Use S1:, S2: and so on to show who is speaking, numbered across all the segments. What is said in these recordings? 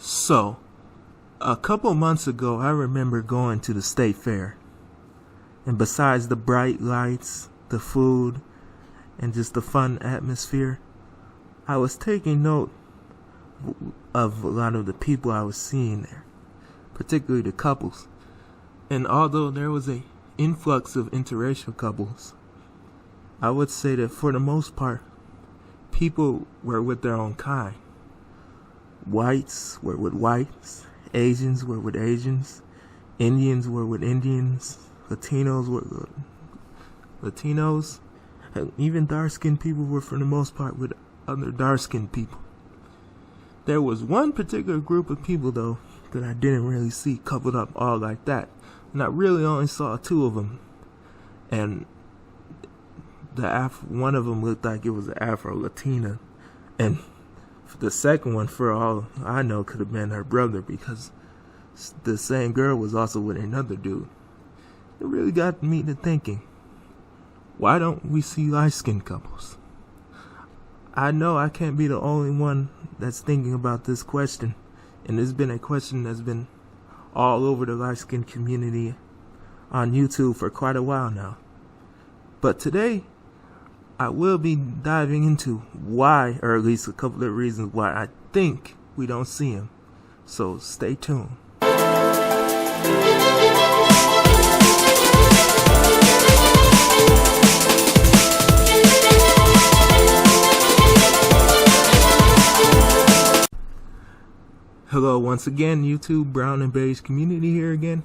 S1: So, a couple months ago, I remember going to the state fair. And besides the bright lights, the food, and just the fun atmosphere, I was taking note of a lot of the people I was seeing there, particularly the couples. And although there was an influx of interracial couples, I would say that for the most part, people were with their own kind. Whites were with whites, Asians were with Asians, Indians were with Indians, Latinos were with Latinos, and even dark-skinned people were for the most part with other dark-skinned people. There was one particular group of people, though, that I didn't really see coupled up all like that. And I really only saw two of them. And one of them looked like it was an Afro-Latina. And the second one, for all I know, could have been her brother, because the same girl was also with another dude. It really got me to thinking, why don't we see light-skinned couples? I know I can't be the only one that's thinking about this question, and it's been a question that's been all over the light-skinned community on YouTube for quite a while now. But today, I will be diving into why, or at least a couple of reasons why I think we don't see them. So stay tuned. Hello once again, YouTube, Brown and Beige community here again.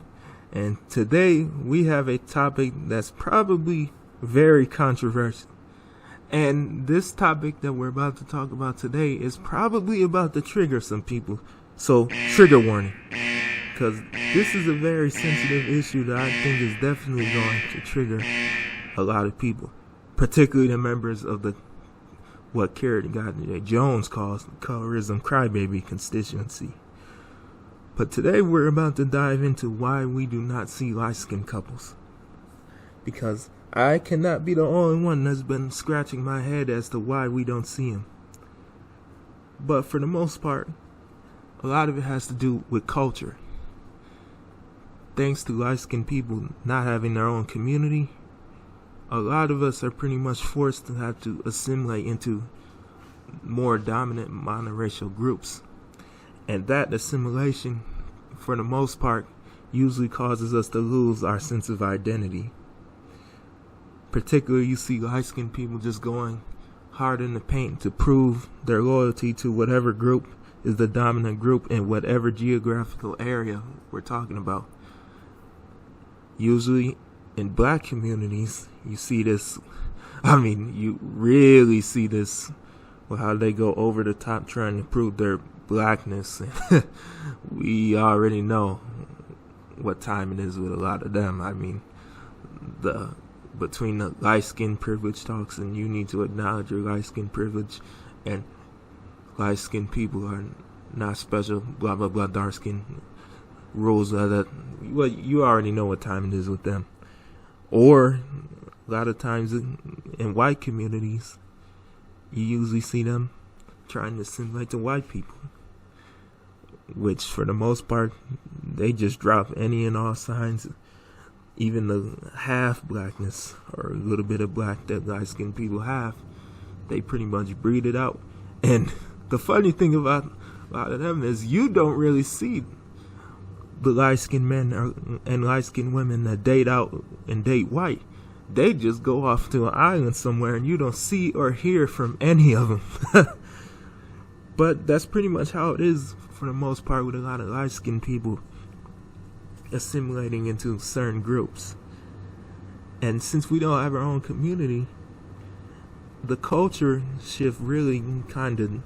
S1: And today we have a topic that's probably very controversial. And this topic that we're about to talk about today is probably about to trigger some people. So, trigger warning. Because this is a very sensitive issue that I think is definitely going to trigger a lot of people. Particularly the members of what Carrot Jones calls the colorism crybaby constituency. But today we're about to dive into why we do not see light-skinned couples. Because I cannot be the only one that's been scratching my head as to why we don't see them. But for the most part, a lot of it has to do with culture. Thanks to light-skinned people not having their own community, a lot of us are pretty much forced to have to assimilate into more dominant monoracial groups. And that assimilation, for the most part, usually causes us to lose our sense of identity. Particularly, you see light-skinned people just going hard in the paint to prove their loyalty to whatever group is the dominant group in whatever geographical area we're talking about. Usually, in black communities, you see this, you really see this with how they go over the top trying to prove their blackness. We already know what time it is with a lot of them. Between the light-skin privilege talks and you need to acknowledge your light-skin privilege, and light-skinned people are not special, blah, blah, blah, dark-skin rules. Well, you already know what time it is with them. Or, a lot of times in white communities, you usually see them trying to assimilate to white people. Which, for the most part, they just drop any and all signs. Even the half blackness or a little bit of black that light-skinned people have, they pretty much breed it out. And the funny thing about a lot of them is you don't really see the light-skinned men and light-skinned women that date out and date white. They just go off to an island somewhere and you don't see or hear from any of them. But that's pretty much how it is for the most part with a lot of light-skinned people assimilating into certain groups. And since we don't have our own community, the culture shift really kind of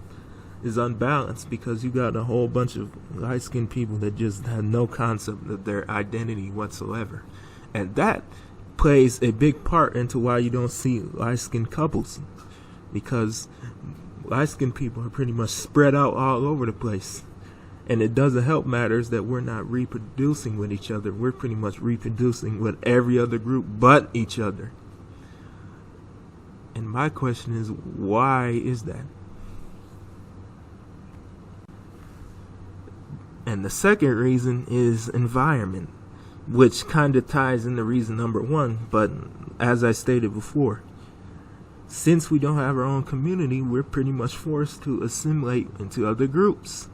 S1: is unbalanced, because you got a whole bunch of light-skinned people that just have no concept of their identity whatsoever. And that plays a big part into why you don't see light-skinned couples, because light-skinned people are pretty much spread out all over the place. And it doesn't help matters that we're not reproducing with each other. We're pretty much reproducing with every other group but each other. And my question is, why is that? And the second reason is environment, which kind of ties into reason number one. But as I stated before, since we don't have our own community, we're pretty much forced to assimilate into other groups.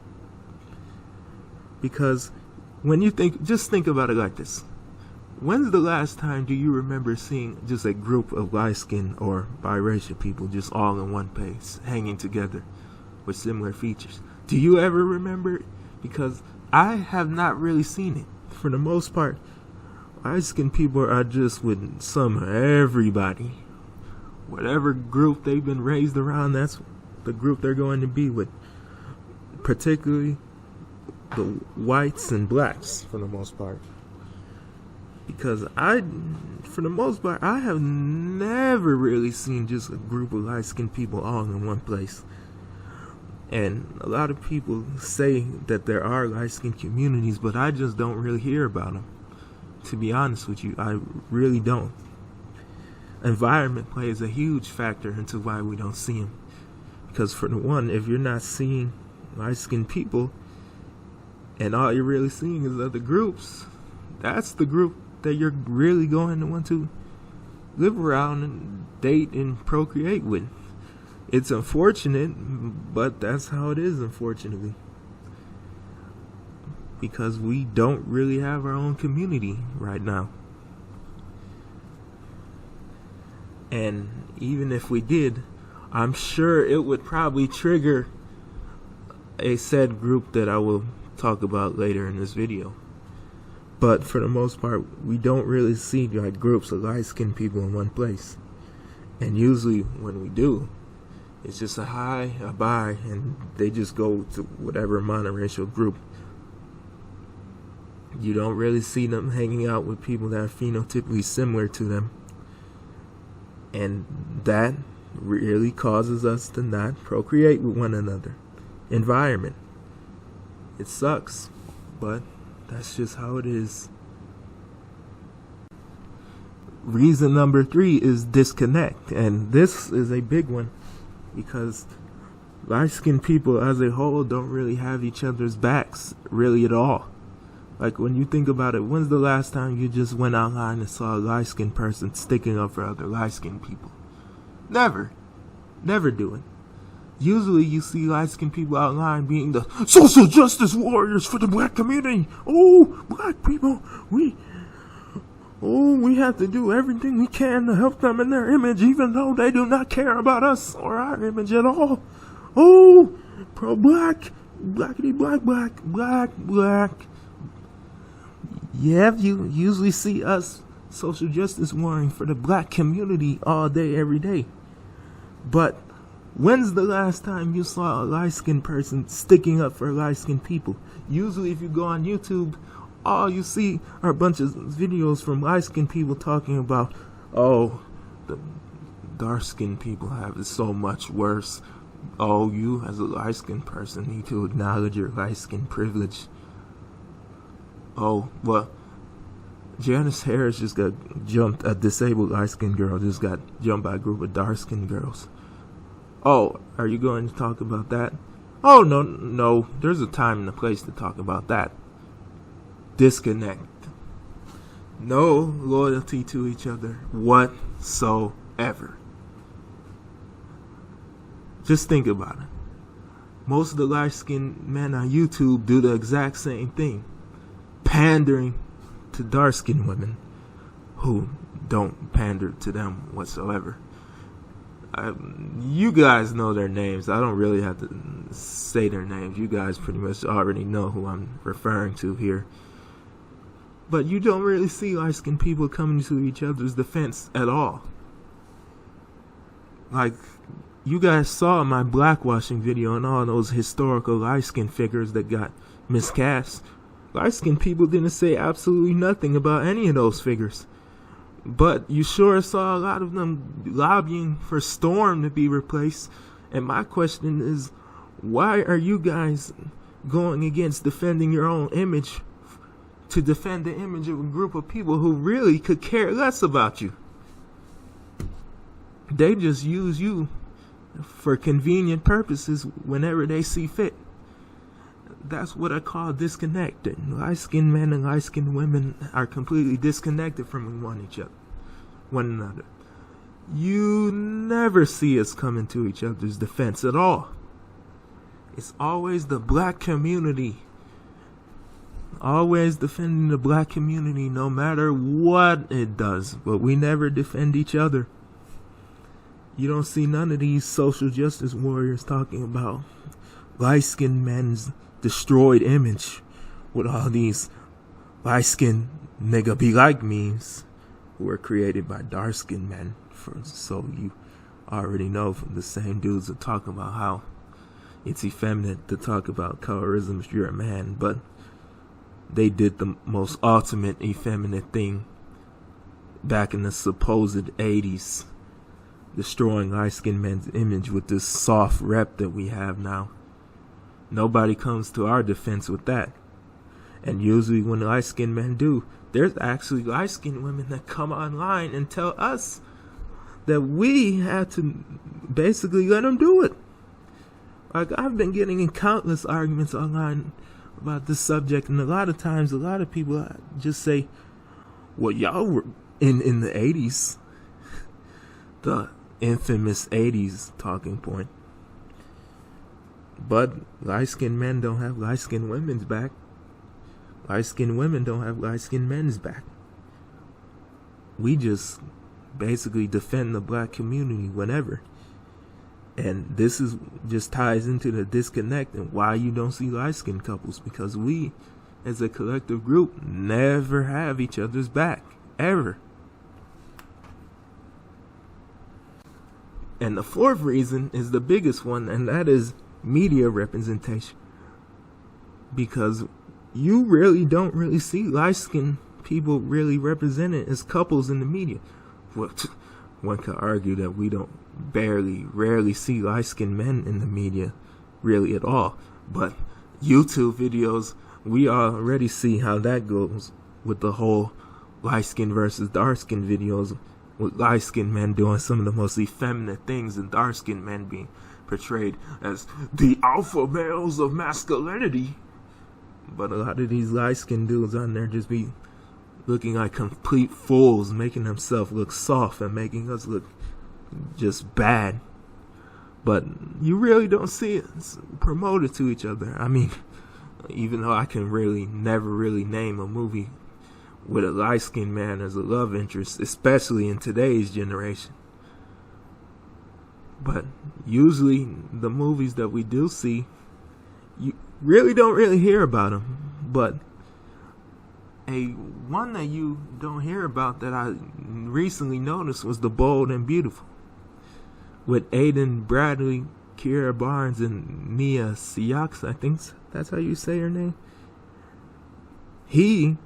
S1: Because when you just think about it like this. When's the last time do you remember seeing just a group of light-skinned or biracial people just all in one place, hanging together with similar features? Do you ever remember it? Because I have not really seen it. For the most part, light-skinned people are just with some of everybody. Whatever group they've been raised around, that's the group they're going to be with. Particularly the whites and blacks, for the most part. Because for the most part, I have never really seen just a group of light-skinned people all in one place. And a lot of people say that there are light-skinned communities, but I just don't really hear about them. To be honest with you, I really don't. Environment plays a huge factor into why we don't see them. Because for the one, if you're not seeing light-skinned people, and all you're really seeing is other groups, that's the group that you're really going to want to live around and date and procreate with. It's unfortunate, but that's how it is, unfortunately. Because we don't really have our own community right now. And even if we did, I'm sure it would probably trigger a said group that I will talk about later in this video. But for the most part, we don't really see like groups of light-skinned people in one place. And usually when we do, it's just a hi, a bye, and they just go to whatever monoracial group. You don't really see them hanging out with people that are phenotypically similar to them. And that really causes us to not procreate with one another. Environment. It sucks, but that's just how it is. Reason number 3 is disconnect. And this is a big one because light-skinned people as a whole don't really have each other's backs really at all. Like when you think about it, when's the last time you just went online and saw a light-skinned person sticking up for other light-skinned people? Never. Never do it. Usually you see light-skinned people online being the social justice warriors for the black community. Oh, black people, we have to do everything we can to help them in their image, even though they do not care about us or our image at all. Oh, pro-black, blackity black, black, black, black. Yeah, you usually see us social justice warring for the black community all day, every day. But when's the last time you saw a light-skinned person sticking up for light-skinned people? Usually if you go on YouTube, all you see are a bunch of videos from light-skinned people talking about, oh, the dark-skinned people have it so much worse. Oh, you as a light-skinned person need to acknowledge your light-skinned privilege. Oh, well, Janice Harris just got jumped, a disabled light-skinned girl just got jumped by a group of dark-skinned girls. Oh, are you going to talk about that? Oh, no, there's a time and a place to talk about that. Disconnect. No loyalty to each other whatsoever. Just think about it. Most of the light-skinned men on YouTube do the exact same thing. Pandering to dark-skinned women who don't pander to them whatsoever. You guys know their names. I don't really have to say their names. You guys pretty much already know who I'm referring to here. But you don't really see light-skinned people coming to each other's defense at all. Like, you guys saw my blackwashing video and all those historical light-skinned figures that got miscast. Light-skinned people didn't say absolutely nothing about any of those figures. But you sure saw a lot of them lobbying for Storm to be replaced. And my question is, why are you guys going against defending your own image to defend the image of a group of people who really could care less about you? They just use you for convenient purposes whenever they see fit. that's what I call disconnected. Light-skinned men and light-skinned women are completely disconnected from one another. You never see us coming to each other's defense at all. It's always the black community, always defending the black community no matter what it does, but we never defend each other. You don't see none of these social justice warriors talking about light-skinned men's destroyed image with all these light-skinned nigga be like memes who were created by dark-skinned men. So you already know from the same dudes that talk about how it's effeminate to talk about colorism if you're a man, but they did the most ultimate effeminate thing back in the supposed 80s, destroying light-skinned men's image with this soft rep that we have now. Nobody comes to our defense with that. And usually when light-skinned men do, there's actually light-skinned women that come online and tell us that we have to basically let them do it. Like, I've been getting in countless arguments online about this subject, and a lot of times, a lot of people just say, well, y'all were in the 80s, the infamous 80s talking point. But light-skinned men don't have light-skinned women's back. Light-skinned women don't have light-skinned men's back. We just basically defend the black community whenever. And this is just ties into the disconnect and why you don't see light-skinned couples, because we, as a collective group, never have each other's back, ever. And the fourth reason is the biggest one, and that is media representation. Because you really don't really see light-skinned people really represented as couples in the media. One could argue that we don't rarely see light-skinned men in the media really at all. But YouTube videos, we already see how that goes with the whole light-skinned versus dark-skinned videos, with light-skinned men doing some of the most effeminate things and dark-skinned men being portrayed as the alpha males of masculinity. But a lot of these light-skinned dudes on there just be looking like complete fools, making themselves look soft and making us look just bad. But you really don't see it promoted to each other. I mean, even though I can never really name a movie with a light-skinned man as a love interest, especially in today's generation. But usually the movies that we do see, you really don't hear about them. But one that you don't hear about that I recently noticed was The Bold and Beautiful, with Aidan Bradley, Kiera Barnes, and Nia Siaks. I think that's how you say her name. He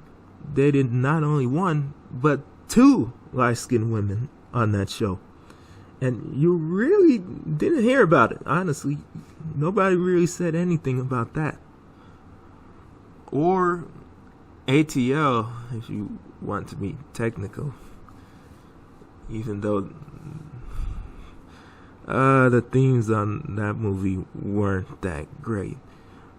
S1: dated not only one, but two light-skinned women on that show. And you really didn't hear about it, honestly. Nobody really said anything about that. Or ATL, if you want to be technical. Even though the themes on that movie weren't that great.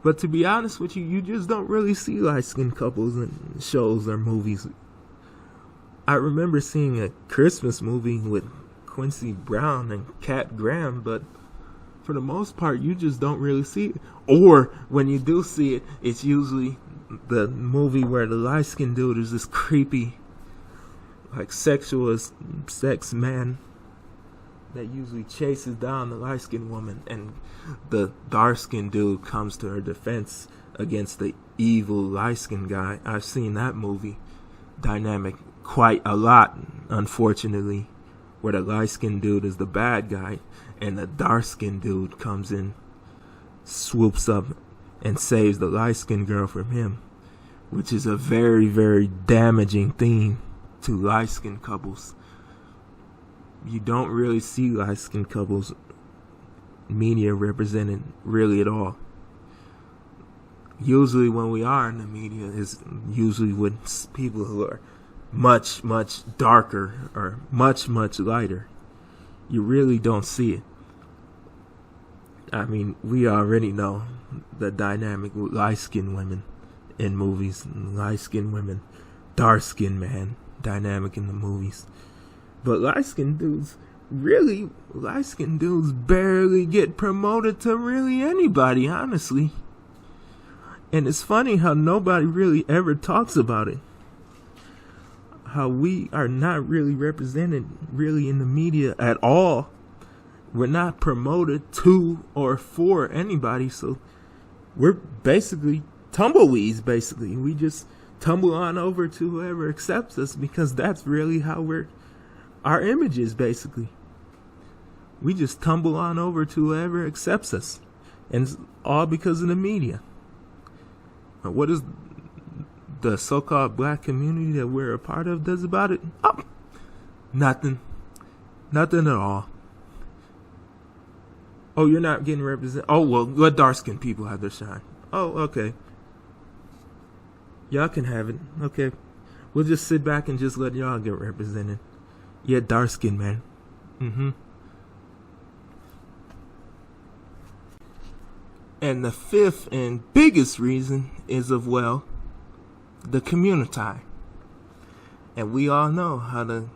S1: But to be honest with you, you just don't really see light-skinned couples in shows or movies. I remember seeing a Christmas movie with Quincy Brown and Kat Graham, but for the most part, you just don't really see it. Or when you do see it, it's usually the movie where the light-skinned dude is this creepy, like sexual sex man that usually chases down the light-skinned woman, and the dark-skinned dude comes to her defense against the evil light-skinned guy. I've seen that movie dynamic quite a lot, unfortunately, where the light-skinned dude is the bad guy and the dark-skinned dude comes in, swoops up, and saves the light-skinned girl from him, which is a very, very damaging theme to light-skinned couples. You don't really see light-skinned couples media represented really at all. Usually when we are in the media is usually with people who are much, much darker or much, much lighter. You really don't see it. I mean, we already know the dynamic with light-skinned women in movies. Light-skinned women, dark-skinned man dynamic in the movies. But light-skinned dudes barely get promoted to really anybody, honestly. And it's funny how nobody really ever talks about it. How we are not really represented really in the media at all. We're not promoted to or for anybody, so we're basically tumbleweeds, basically. We just tumble on over to whoever accepts us because that's really how our image is, basically. We just tumble on over to whoever accepts us. And it's all because of the media. What is the so-called black community that we're a part of does about it? Oh, nothing. Nothing at all. Oh, you're not getting represented. Oh, well, let dark-skinned people have their shine. Oh, okay. Y'all can have it. Okay. We'll just sit back and just let y'all get represented. Yeah, dark-skinned man. Mm-hmm. And the fifth and biggest reason is the community. And we all know how the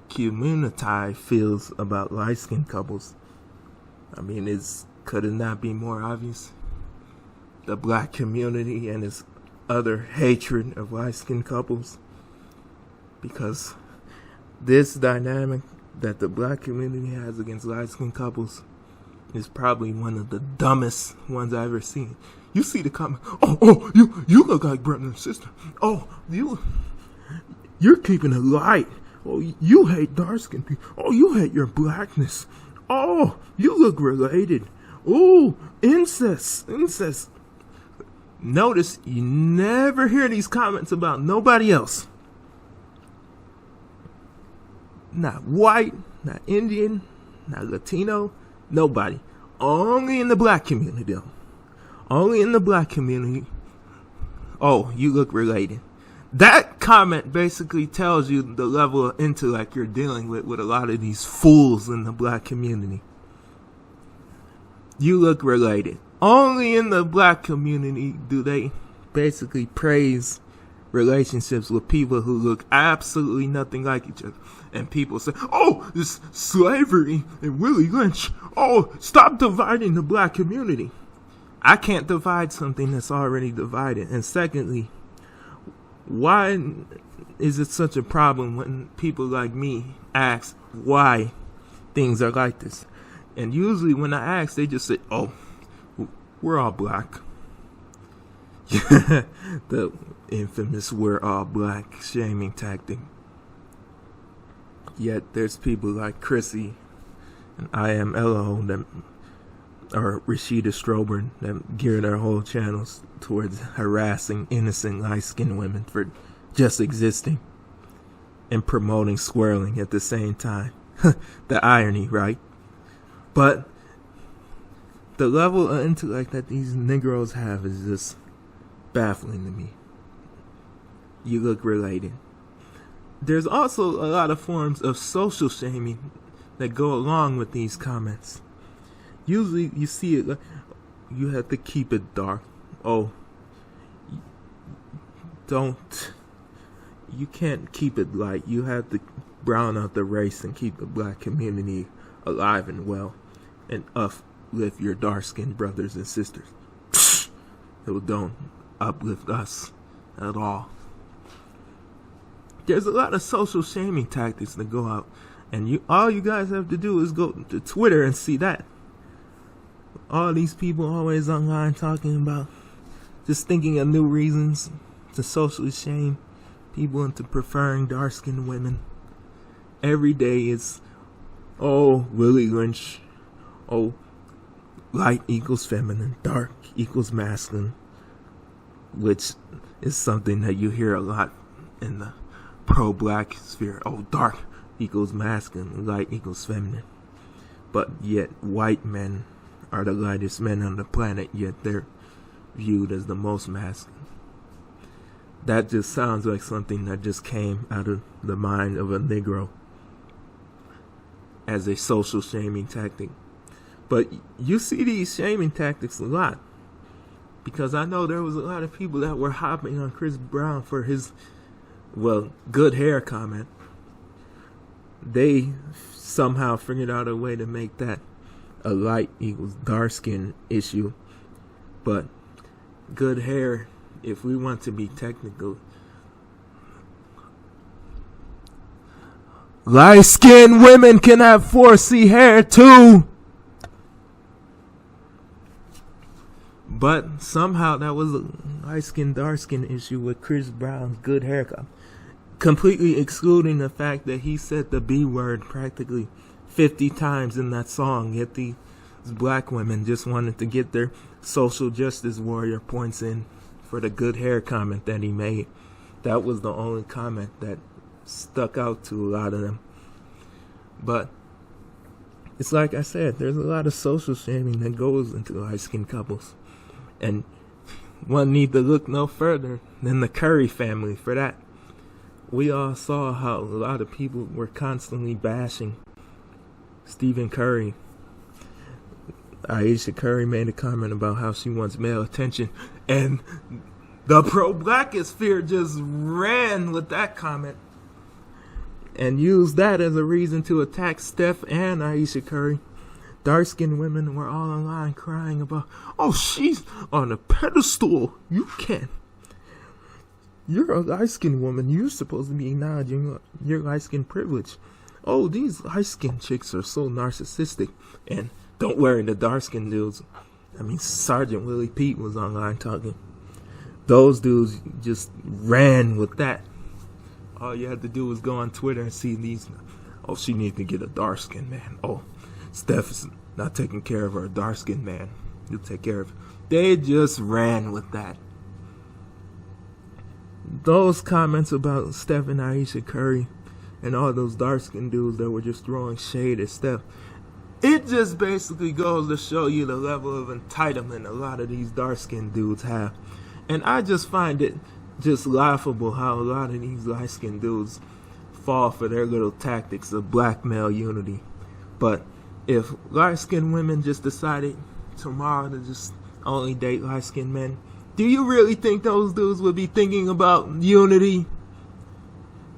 S1: community feels about light-skinned couples. I mean, could it not be more obvious? The black community and its utter hatred of light-skinned couples. Because this dynamic that the black community has against light-skinned couples is probably one of the dumbest ones I've ever seen. You see the comment, you look like brother and sister. Oh, you're keeping it light. Oh, you hate dark-skinned people. Oh, you hate your blackness. Oh, you look related. Oh, incest. Notice you never hear these comments about nobody else. Not white, not Indian, not Latino, nobody. Only in the black community, though. Only in the black community. Oh, you look related. That comment basically tells you the level of intellect you're dealing with a lot of these fools in the black community. You look related. Only in the black community do they basically praise relationships with people who look absolutely nothing like each other. And people say, oh, this slavery and Willie Lynch. Oh, stop dividing the black community. I can't divide something that's already divided. And secondly, why is it such a problem when people like me ask why things are like this? And usually when I ask, they just say, oh, we're all black. The infamous we're all black shaming tactic. Yet there's people like Chrissy and I Am Elo or Rashida Strober that gear their whole channels towards harassing innocent light-skinned women for just existing and promoting swirling at the same time. The irony, right? But the level of intellect that these Negroes have is just baffling to me. You look related. There's also a lot of forms of social shaming that go along with these comments. Usually you see it like, you have to keep it dark. Oh, you can't keep it light. You have to brown out the race and keep the black community alive and well and uplift your dark-skinned brothers and sisters. It don't uplift us at all. There's a lot of social shaming tactics that go out, and all you guys have to do is go to Twitter and see that. All these people always online talking about just thinking of new reasons to socially shame people into preferring dark-skinned women. Every day it's, oh, Willie Lynch. Oh, light equals feminine, dark equals masculine, which is something that you hear a lot in the pro-black sphere. Oh, dark equals masculine, light equals feminine. But yet white men are the lightest men on the planet, yet they're viewed as the most masculine. That just sounds like something that just came out of the mind of a Negro as a social shaming tactic. But you see these shaming tactics a lot. Because I know there was a lot of people that were hopping on Chris Brown for his, good hair comment. They somehow figured out a way to make that a light equals dark skin issue. But good hair, if we want to be technical, light skinned women can have 4C hair too. But somehow that was a light skin, dark skin issue with Chris Brown's good haircut. Completely excluding the fact that he said the B word practically 50 times in that song. Yet these black women just wanted to get their social justice warrior points in for the good hair comment that he made. That was the only comment that stuck out to a lot of them. But it's like I said, there's a lot of social shaming that goes into light-skinned couples. And one need to look no further than the Curry family for that. We all saw how a lot of people were constantly bashing Stephen Curry. Ayesha Curry made a comment about how she wants male attention, and the pro-blackosphere just ran with that comment and used that as a reason to attack Steph and Ayesha Curry. Dark-skinned women were all online crying about, oh, she's on a pedestal. You can't. You're a light-skinned woman. You're supposed to be acknowledging your light-skinned privilege. Oh, these light-skinned chicks are so narcissistic. And don't worry, the dark-skinned dudes. Sergeant Willie Pete was online talking. Those dudes just ran with that. All you had to do was go on Twitter and see these. Oh, she needs to get a dark-skinned man. Oh, Steph is not taking care of her dark-skinned man. You'll take care of it. They just ran with that. Those comments about Steph and Ayesha Curry and all those dark-skinned dudes that were just throwing shade at Steph, it just basically goes to show you the level of entitlement a lot of these dark-skinned dudes have. And I just find it just laughable how a lot of these light-skinned dudes fall for their little tactics of black male unity. But if light-skinned women just decided tomorrow to just only date light-skinned men, do you really think those dudes would be thinking about unity?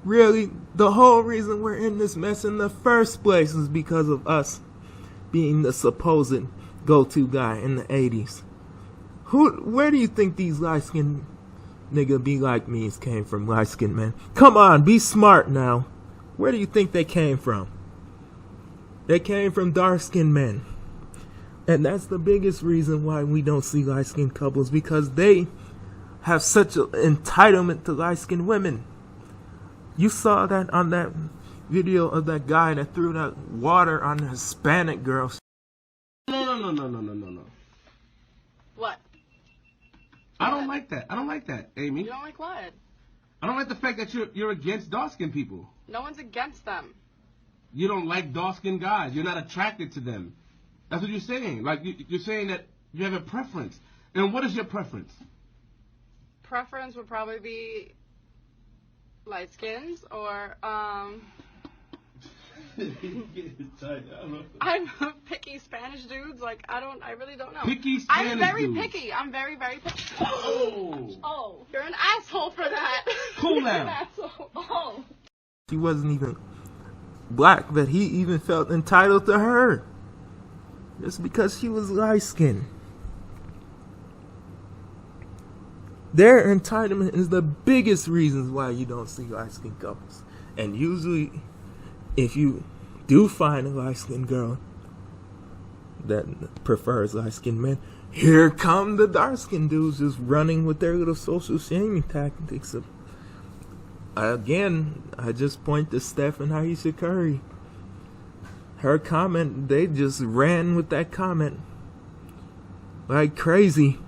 S1: Really? The whole reason we're in this mess in the first place is because of us being the supposed go-to guy in the 80s. Where do you think these light-skinned nigga be like me's came from, light-skinned men? Come on, be smart now. Where do you think they came from? They came from dark-skinned men. And that's the biggest reason why we don't see light-skinned couples, because they have such an entitlement to light-skinned women. You saw that on that video of that guy that threw that water on the Hispanic girl.
S2: No.
S3: What?
S2: I don't like that. I don't like that, Amy.
S3: You don't like what?
S2: I don't like the fact that you're against dark-skinned people.
S3: No one's against them.
S2: You don't like dark-skinned guys. You're not attracted to them. That's what you're saying. Like, you're saying that you have a preference. And what is your preference?
S3: Preference would probably be light skins or, I'm picky Spanish dudes. Like, I really don't know.
S2: Picky Spanish
S3: I'm very
S2: dudes.
S3: picky. I'm very, very picky.
S2: Oh,
S3: You're an asshole for that.
S2: Cool
S3: You're
S2: now.
S3: an asshole. Oh.
S1: She wasn't even black, that he even felt entitled to her. Just because she was light-skinned. Their entitlement is the biggest reasons why you don't see light-skinned couples. And usually, if you do find a light-skinned girl that prefers light-skinned men, here come the dark-skinned dudes just running with their little social shaming tactics. Again, I just point to Steph and Ayesha Curry. Her comment, they just ran with that comment like crazy.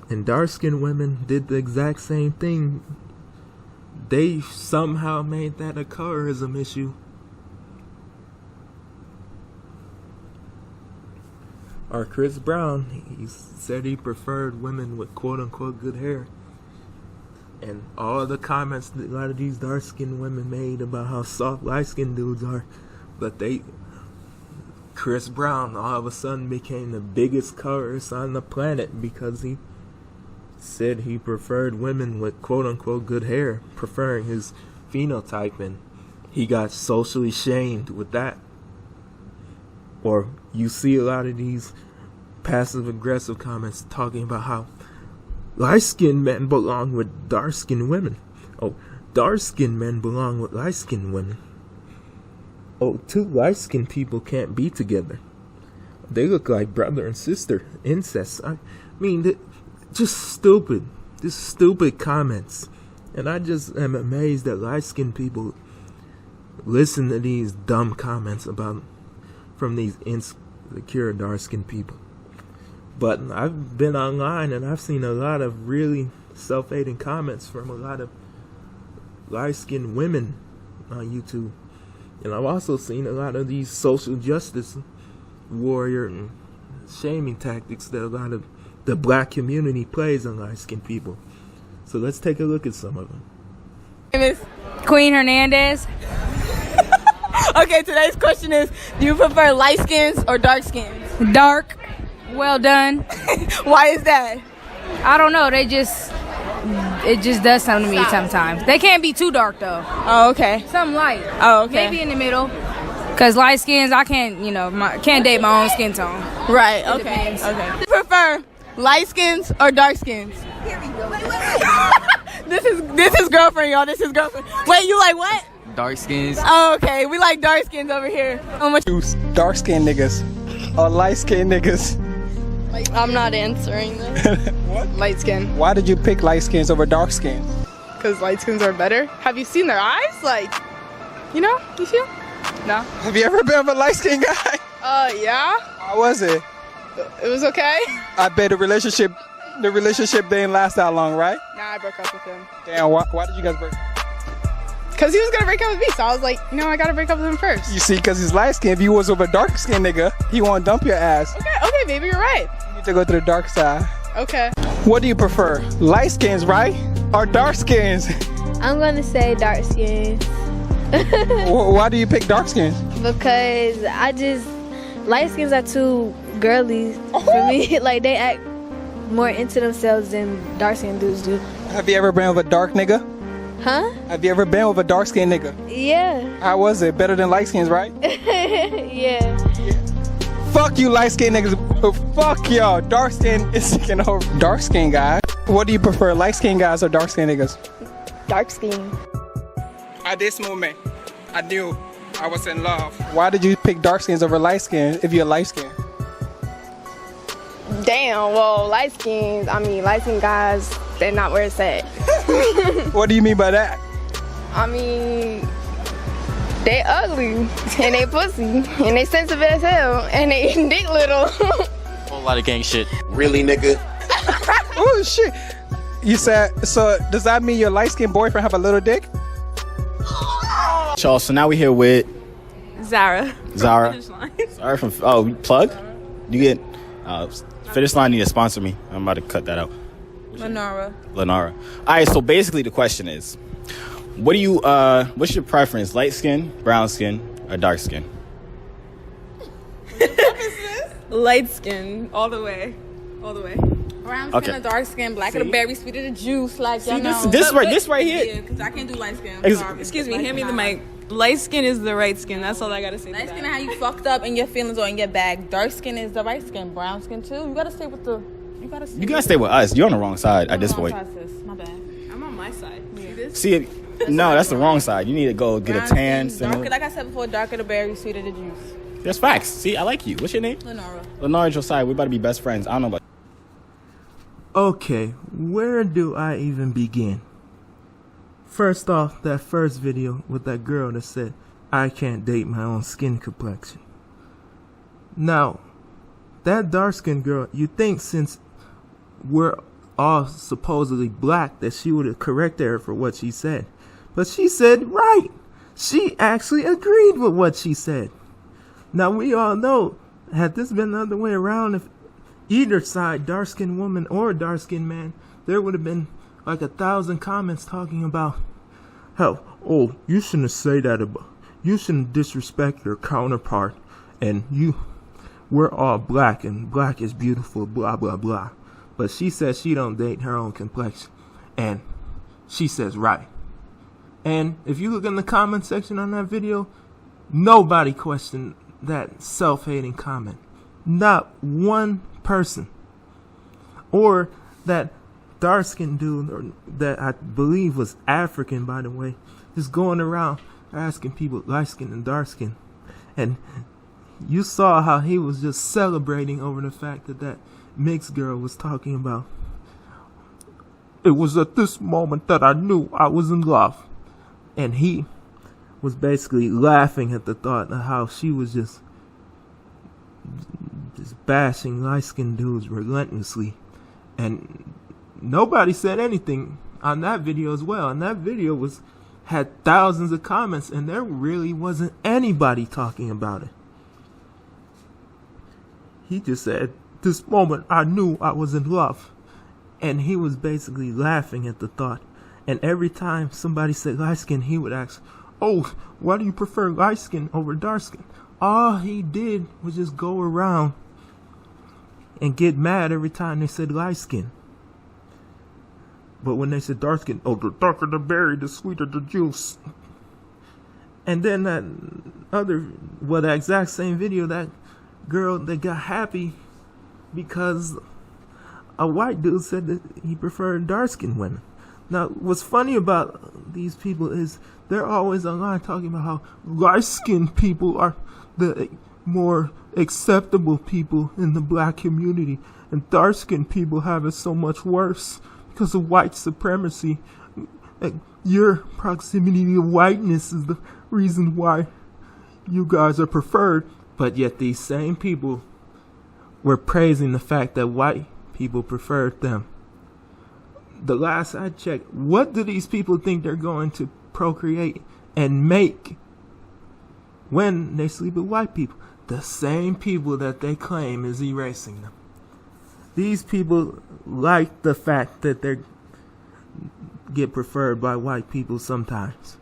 S1: And dark-skinned women did the exact same thing. They somehow made that a colorism issue. Or Chris Brown, he said he preferred women with quote-unquote good hair. And all the comments that a lot of these dark-skinned women made about how soft light-skinned dudes are But Chris Brown all of a sudden became the biggest colorist on the planet because he said he preferred women with quote-unquote good hair, preferring his phenotype, and he got socially shamed with that. Or you see a lot of these passive-aggressive comments talking about how light-skinned men belong with dark-skinned women. Oh, dark-skinned men belong with light-skinned women. Oh, two light-skinned people can't be together. They look like brother and sister. Incest. I mean, just stupid comments. And I just am amazed that light-skinned people listen to these dumb comments from these insecure dark-skinned people. But I've been online and I've seen a lot of really self-hating comments from a lot of light-skinned women on YouTube. And I've also seen a lot of these social justice warrior and shaming tactics that a lot of the black community plays on light-skinned people. So let's take a look at some of them.
S4: My name is Queen Hernandez. Okay, today's question is, do you prefer light skins or dark skins?
S5: Dark. Well done.
S4: Why is that?
S5: I don't know. It just does something to me sometimes. They can't be too dark though.
S4: Oh, okay.
S5: Something light.
S4: Oh, okay.
S5: Maybe in the middle. Cause light skins, I can't, can't date my own skin tone.
S4: Right. Okay.
S5: depends.
S4: Okay. Do you prefer light skins or dark skins? Here we go. Wait. This is girlfriend, y'all. This is girlfriend. Wait, you like what?
S6: Dark skins.
S4: Oh, okay. We like dark skins over here. How much?
S7: Dark skinned niggas or light skinned niggas?
S3: I'm not answering this.
S7: What?
S3: Light skin.
S7: Why did you pick light skins over dark skins?
S3: Because light skins are better. Have you seen their eyes? Like, you feel? No.
S7: Have you ever been with a light skinned guy?
S3: Yeah.
S7: How was it?
S3: It was okay.
S7: I bet the relationship didn't last that long, right?
S3: Nah, I broke up with him.
S7: Damn, why did you guys break up?
S3: Because he was going to break up with me, so I was like, I got to break up with him first.
S7: You see, because he's light skinned. If you was with a dark skinned nigga, he won't dump your ass.
S3: Okay, baby, you're right.
S7: You need to go to the dark side.
S3: Okay.
S7: What do you prefer? Light skins, right? Or dark skins?
S8: I'm gonna say dark skins.
S7: Why do you pick dark skins?
S8: Because light skins are too girly for me. Like, they act more into themselves than dark skinned dudes do.
S7: Have you ever been with a dark nigga?
S8: Huh?
S7: Have you ever been with a dark skinned nigga?
S8: Yeah.
S7: How was it? Better than light skins, right?
S8: Yeah.
S7: Fuck you light skinned niggas. Fuck y'all. Dark skin is taking over. Dark skin guys. What do you prefer, light skinned guys or dark skinned niggas?
S8: Dark skin.
S7: At this moment, I knew I was in love. Why did you pick dark skins over light skin if you're light skin?
S3: Damn, well, light skin guys, they're not where it's at.
S7: What do you mean by that?
S3: I mean, they ugly, and they pussy, and they sensitive as hell, and they dick little.
S6: Whole lot of gang shit.
S9: Really, nigga?
S7: Oh shit. You said, so does that mean your light skinned boyfriend have a little dick?
S10: Y'all, so now we're here with
S4: Zara.
S10: Zara from Plug. You get Finish Line need to sponsor me. I'm about to cut that out.
S4: Lenara.
S10: All right, so basically the question is, what's your preference, light skin, brown skin, or dark skin?
S4: Light skin, all the way. Brown skin
S10: Okay.
S4: or dark skin, black of the berry, sweet of the juice, like
S10: See,
S4: y'all know.
S10: this right here.
S4: Yeah, because I can't do light skin.
S11: Excuse me, hand me the mic. Light skin is the right skin. That's all I gotta say.
S4: Light skin is how you fucked up and your feelings are in your bag. Dark skin is the right skin. Brown skin too. You gotta stay with the. You
S10: gotta stay with us. You're on the wrong side at this point.
S4: My bad.
S11: I'm on my side. See this?
S10: See it? No, that's the wrong side. You need to go get a tan.
S4: Darker, like I said before, darker the berry, sweeter the juice.
S10: There's facts. See, I like you. What's your name?
S4: Lenara,
S10: Josiah. We're about to be best friends. I don't know about.
S1: Okay, where do I even begin? First off, that first video with that girl that said, I can't date my own skin complexion. Now, that dark-skinned girl, you think since we're all supposedly black that she would have corrected her for what she said. But she said right. She actually agreed with what she said. Now, we all know, had this been the other way around, if either side, dark-skinned woman or dark-skinned man, there would have been like 1,000 comments talking about how, oh, you shouldn't say that about you shouldn't disrespect your counterpart, and we're all black, and black is beautiful, blah, blah, blah. But she says she don't date her own complexion, and she says right. And if you look in the comment section on that video, nobody questioned that self-hating comment. Not one person. Or that dark-skinned dude, or that I believe was African, by the way, just going around asking people light-skinned and dark-skinned. And you saw how he was just celebrating over the fact that mixed girl was talking about. It was at this moment that I knew I was in love. And he was basically laughing at the thought of how she was just bashing light-skinned dudes relentlessly. And nobody said anything on that video as well. And that video had thousands of comments, and there really wasn't anybody talking about it. He just said, this moment I knew I was in love. And he was basically laughing at the thought. And every time somebody said light skin, he would ask, oh, why do you prefer light skin over dark skin? All he did was just go around and get mad every time they said light skin. But when they said dark skin, oh, the darker the berry, the sweeter the juice. And then that exact same video, that girl that got happy because a white dude said that he preferred dark skinned women. Now, what's funny about these people is they're always online talking about how light-skinned people are the more acceptable people in the black community, and dark-skinned people have it so much worse because of white supremacy. Your proximity to whiteness is the reason why you guys are preferred. But yet these same people were praising the fact that white people preferred them. The last I checked, what do these people think they're going to procreate and make when they sleep with white people? The same people that they claim is erasing them. These people like the fact that they get preferred by white people sometimes.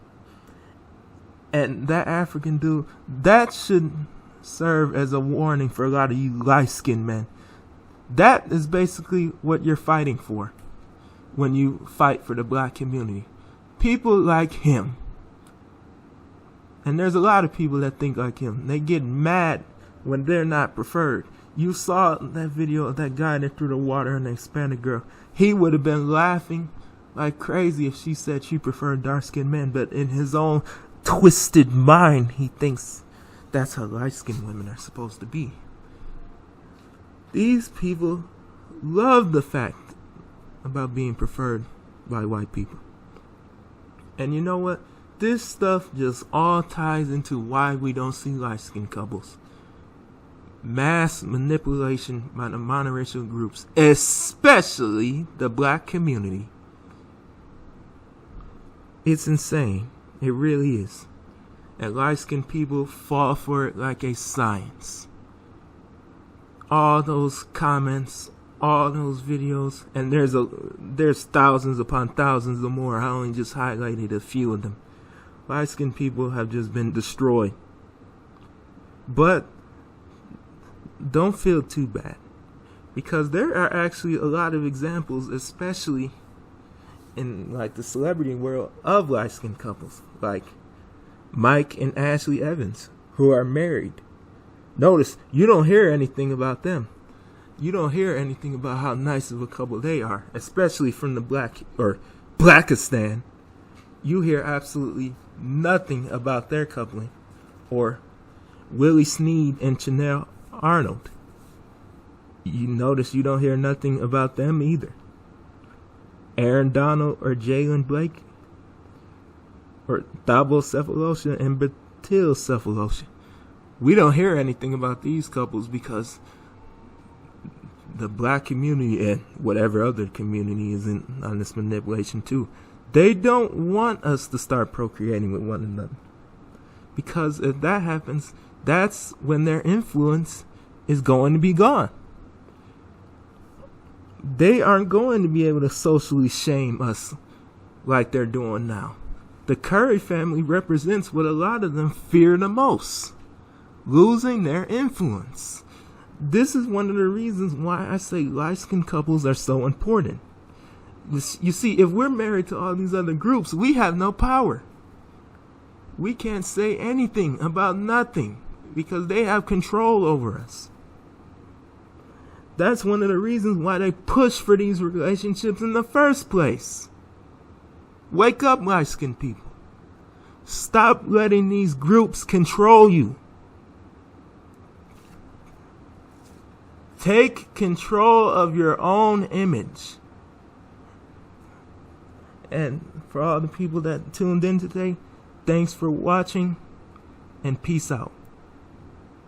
S1: And that African dude, that should serve as a warning for a lot of you light-skinned men. That is basically what you're fighting for when you fight for the black community. People like him. And there's a lot of people that think like him. They get mad when they're not preferred. You saw that video of that guy that threw the water on the Hispanic girl. He would have been laughing like crazy if she said she preferred dark-skinned men. But in his own twisted mind, he thinks that's how light-skinned women are supposed to be. These people love the fact about being preferred by white people. And you know what? This stuff just all ties into why we don't see light-skinned couples. Mass manipulation by the monoracial groups, especially the black community. It's insane. It really is. And light-skinned people fall for it like a science. All those comments, all those videos, and there's thousands upon thousands of more. I only just highlighted a few of them. Light-skinned people have just been destroyed. But don't feel too bad, because there are actually a lot of examples, especially in like the celebrity world, of light-skinned couples, like Mike and Ashley Evans, who are married. Notice, you don't hear anything about them. You don't hear anything about how nice of a couple they are, especially from the Blackistan. You hear absolutely nothing about their coupling, or Willie Snead and Chanel Arnold. You notice you don't hear nothing about them either. Aaron Donald or Jalen Blake, or Thabo Cephalosha and Batil Cephalosha. We don't hear anything about these couples because the black community and whatever other community is in on this manipulation too, they don't want us to start procreating with one another. Because if that happens, that's when their influence is going to be gone. They aren't going to be able to socially shame us like they're doing now. The Curry family represents what a lot of them fear the most: losing their influence. This is one of the reasons why I say light-skinned couples are so important. You see, if we're married to all these other groups, we have no power. We can't say anything about nothing because they have control over us. That's one of the reasons why they push for these relationships in the first place. Wake up, light-skinned people. Stop letting these groups control you. Take control of your own image. And for all the people that tuned in today, thanks for watching, and peace out.